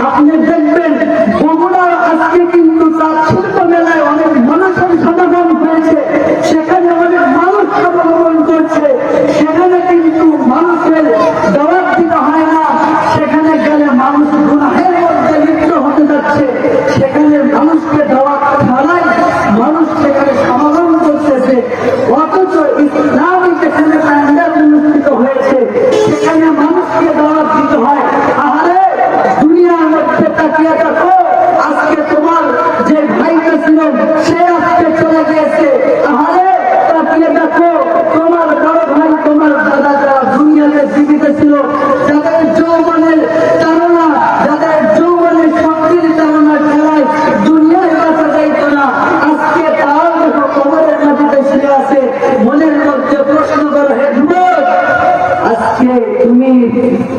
আপনি দেখবেন বগুড়ার আজকে কিন্তু তার শিল্প মেলায় অনেক মানুষের সমাগম হয়েছে, সেখানে অনেক মানুষ সমাগমন করছে, সেখানে কিন্তু মানুষের দাওয়াত দিতে হয় না, সেখানে গেলে মানুষ গুনাহের মধ্যে লিপ্ত হতে যাচ্ছে, সেখানে মানুষকে দাওয়াত ছাড়াই মানুষ সেখানে সমাগম করতেছে। অথচ ইসলামী যেখানে প্যান্ডেল অনুষ্ঠিত হয়েছে সেখানে মানুষকে দাওয়াত দিতে হয়। আরে দুনিয়ার মধ্যে তাকিয়ে দেখো, আজকে তোমার যে ভাইটা ছিল সে আজকে চলে গিয়েছে। আরে তাকিয়ে দেখো, তোমার বড় ভাই তোমার দাদা যারা দুনিয়াতে জীবিত ছিল, যাদের যৌবনের তারা, যাদের যৌবনের শক্তির তারা খেলায় দুনিয়ায় বাঁচা যাইত না, আজকে তাও দেখো কবরের মাটিতে শুয়ে আছে। মনের মধ্যে প্রশ্ন করো, হে যুবক, আজকে তুমি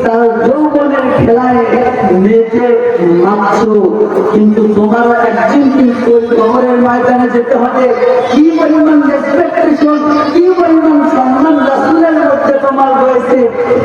তার যৌবনের খেলায় মেতে মারছো, কিন্তু তোমারও একদিন কিন্তু ওই কবরের ময়দানে যেতে হবে। কি পরিমাণ রেসপেক্টেশন, কি পরিমাণ সম্মান রাসূলের মধ্যে তোমার রয়েছে,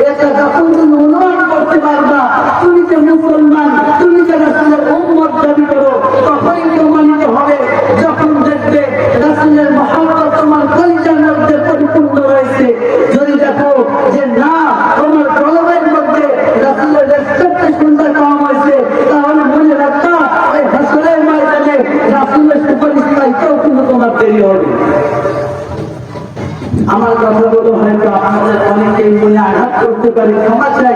এটা যখন তুমি অনুমান করতে পারবা তুমি যে মুসলমান, তুমি যে রাসূলের উম্মত দাবি করো, তখনই প্রমাণিত হবে যখন দেখবে রাসূলের মহব্বত তোমার কলিজার মধ্যে পরিপূর্ণ রয়েছে। যদি দেখো যে না, তোমার কলমের মধ্যে রাসূলের রেসপেক্টেশনটা কম হয়েছে, তাহলে মনে রাখবা এই হাসরের ময়দানে রাসূলের সুপারিশ পাইতেও কিন্তু তোমার দেরি হবে। আমার কথাগুলো হয়তো আমাদের অনেকেই মনে আঘাত করতে পারে, ক্ষমা চাই।